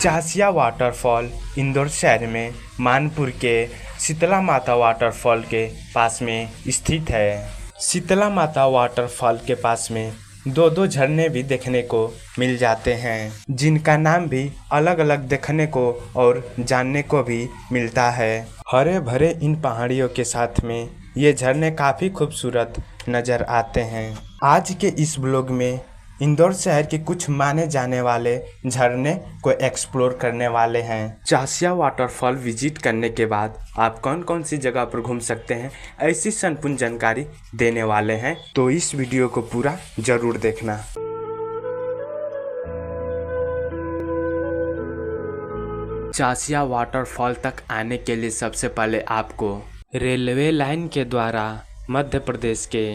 चासिया waterfall Indore शहर में मानपुर के शीतला माता वाटरफॉल के पास में स्थित है। शीतला माता वाटरफॉल के पास में दो दो झरने भी देखने को मिल जाते हैं, जिनका नाम भी अलग अलग देखने को और जानने को भी मिलता है। हरे भरे इन पहाड़ियों के साथ में ये झरने काफ़ी खूबसूरत नज़र आते हैं। आज के इस ब्लॉग में इंदौर शहर के कुछ माने जाने वाले झरने को एक्सप्लोर करने वाले हैं। चासिया वाटरफॉल विजिट करने के बाद आप कौन कौन सी जगह पर घूम सकते हैं, ऐसी संपूर्ण जानकारी देने वाले हैं, तो इस वीडियो को पूरा जरूर देखना। चासिया वाटरफॉल तक आने के लिए सबसे पहले आपको रेलवे लाइन के द्वारा मध्य प्रदेश के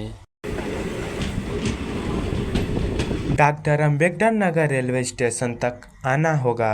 doctor Ambedkar Nagar railway station तक आना होगा।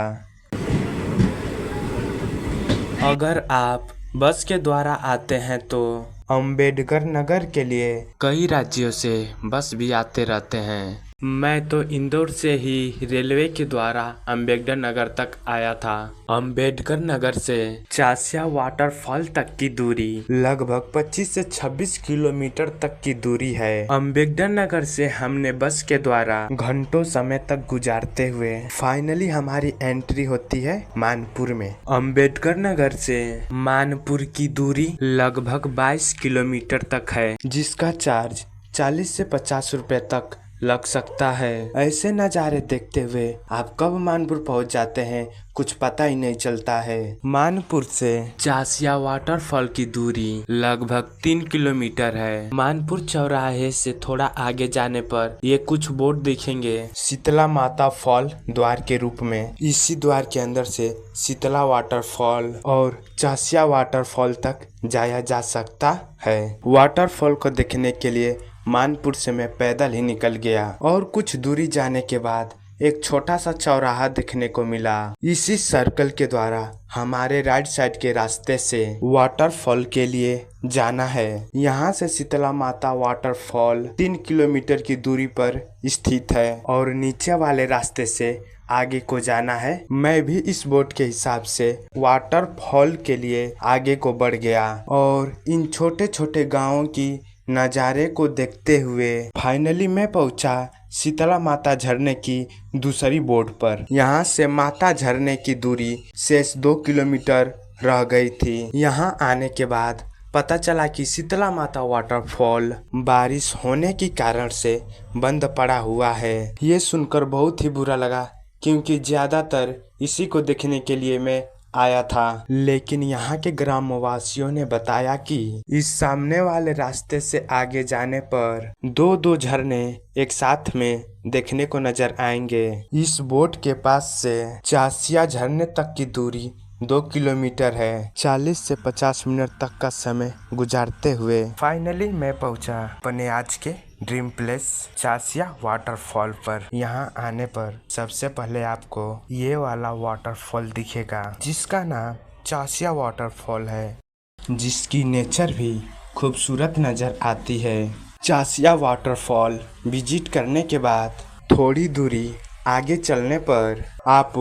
अगर आप बस के द्वारा आते हैं तो अम्बेडकर नगर के लिए कई राज्यों से बस भी आते रहते हैं। मैं तो इंदौर से ही रेलवे के द्वारा अम्बेडकर नगर तक आया था। अम्बेडकर नगर से चासिया वाटरफॉल तक की दूरी लगभग 25 से 26 किलोमीटर तक की दूरी है। अम्बेडकर नगर से हमने बस के द्वारा घंटों समय तक गुजारते हुए फाइनली हमारी एंट्री होती है मानपुर में। अम्बेडकर नगर से मानपुर की दूरी लगभग 22 किलोमीटर तक है, जिसका चार्ज 40 से 50 रुपए तक लग सकता है। ऐसे नज़ारे देखते हुए आप कब मानपुर पहुंच जाते हैं कुछ पता ही नहीं चलता है। मानपुर से चासिया वाटरफॉल की दूरी लगभग 3 किलोमीटर है। मानपुर चौराहे से थोड़ा आगे जाने पर ये कुछ बोर्ड दिखेंगे शीतला माता फॉल द्वार के रूप में। इसी द्वार के अंदर से शीतला वाटरफॉल और चासिया वाटरफॉल तक जाया जा सकता है। वाटरफॉल को देखने के लिए मानपुर से मैं पैदल ही निकल गया और कुछ दूरी जाने के बाद एक छोटा सा चौराहा देखने को मिला। इसी सर्कल के द्वारा हमारे राइट साइड के रास्ते से वाटरफॉल के लिए जाना है। यहाँ से शीतला माता वाटरफॉल 3 किलोमीटर की दूरी पर स्थित है और नीचे वाले रास्ते से आगे को जाना है। मैं भी इस बोर्ड के हिसाब से वाटरफॉल के लिए आगे को बढ़ गया और इन छोटे छोटे गाँवों की नज़ारे को देखते हुए फाइनली मैं पहुंचा शीतला माता झरने की दूसरी बोर्ड पर। यहाँ से माता झरने की दूरी शेष 2 किलोमीटर रह गई थी। यहाँ आने के बाद पता चला कि शीतला माता वाटरफॉल बारिश होने के कारण से बंद पड़ा हुआ है। ये सुनकर बहुत ही बुरा लगा, क्योंकि ज़्यादातर इसी को देखने के लिए मैं आया था। लेकिन यहाँ के ग्रामवासियों ने बताया कि इस सामने वाले रास्ते से आगे जाने पर दो दो झरने एक साथ में देखने को नजर आएंगे। इस बोट के पास से चासिया झरने तक की दूरी 2 किलोमीटर है। 40 से 50 मिनट तक का समय गुजारते हुए फाइनली मैं पहुंचा अपने आज के ड्रीम प्लेस चासिया वाटरफॉल पर। यहाँ आने पर सबसे पहले आपको ये वाला वाटरफॉल दिखेगा, जिसका नाम चासिया वाटरफॉल है, जिसकी नेचर भी खूबसूरत नज़र आती है। चासिया वाटरफॉल विजिट करने के बाद थोड़ी दूरी आगे चलने पर आप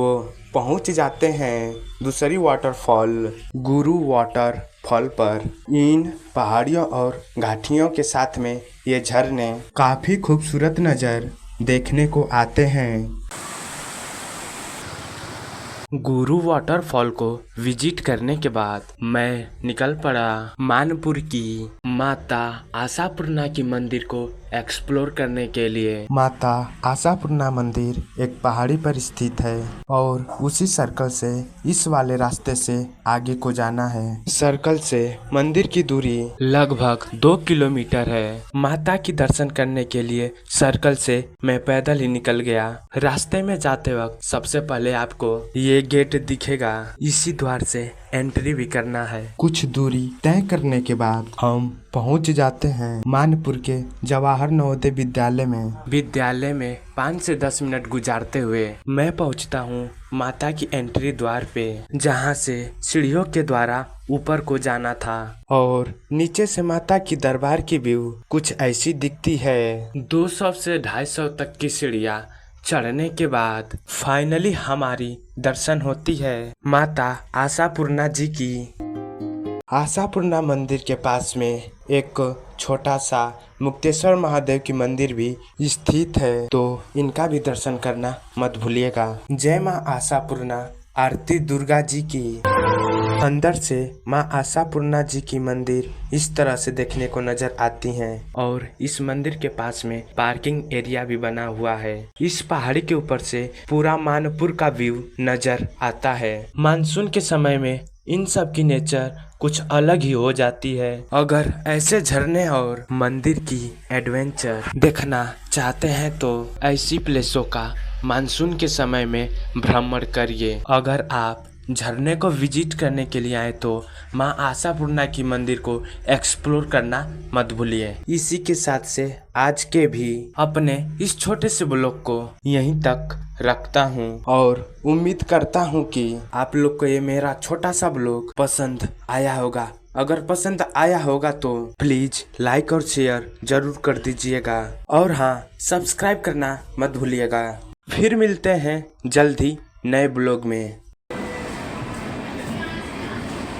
पहुंच जाते हैं दूसरी वाटरफॉल गुरु वाटरफॉल पर। इन पहाड़ियों और घाटियों के साथ में ये झरने काफ़ी खूबसूरत नज़र देखने को आते हैं। गुरु वाटरफॉल को विजिट करने के बाद मैं निकल पड़ा मानपुर की माता आशापूर्णा की मंदिर को एक्सप्लोर करने के लिए। माता आशापूर्णा मंदिर एक पहाड़ी पर स्थित है और उसी सर्कल से इस वाले रास्ते से आगे को जाना है। सर्कल से मंदिर की दूरी लगभग 2 किलोमीटर है। माता की दर्शन करने के लिए सर्कल से मैं पैदल ही निकल गया। रास्ते में जाते वक्त सबसे पहले आपको ये गेट दिखेगा, इसी द्वार से एंट्री भी करना है। कुछ दूरी तय करने के बाद हम पहुंच जाते हैं मानपुर के जवाहर नवोदय विद्यालय में 5 से 10 मिनट गुजारते हुए मैं पहुंचता हूं माता की एंट्री द्वार पे, जहां से सीढ़ियों के द्वारा ऊपर को जाना था और नीचे से माता की दरबार की व्यू कुछ ऐसी दिखती है। 200 से 250 तक की सीढ़ियाँ चढ़ने के बाद फाइनली हमारी दर्शन होती है माता आशापूर्णा जी की। आशापूर्णा मंदिर के पास में एक छोटा सा मुक्तेश्वर महादेव की मंदिर भी स्थित है, तो इनका भी दर्शन करना मत भूलिएगा। जय माँ आशापूर्णा। आरती दुर्गा जी की। अंदर से माँ आशापूर्णा जी की मंदिर इस तरह से देखने को नजर आती हैं और इस मंदिर के पास में पार्किंग एरिया भी बना हुआ है। इस पहाड़ी के ऊपर से पूरा मानपुर का व्यू नजर आता है। मानसून के समय में इन सब की नेचर कुछ अलग ही हो जाती है। अगर ऐसे झरने और मंदिर की एडवेंचर देखना चाहते हैं तो ऐसी प्लेसों का मानसून के समय में भ्रमण करिए। अगर आप झरने को विजिट करने के लिए आए तो माँ आशापूर्णा की मंदिर को एक्सप्लोर करना मत भूलिए। इसी के साथ से आज के भी अपने इस छोटे से ब्लॉग को यहीं तक रखता हूँ और उम्मीद करता हूँ कि आप लोग को ये मेरा छोटा सा ब्लॉग पसंद आया होगा। अगर पसंद आया होगा तो प्लीज लाइक और शेयर जरूर कर दीजिएगा और हाँ, सब्सक्राइब करना मत भूलिएगा। फिर मिलते हैं जल्द ही नए ब्लॉग में।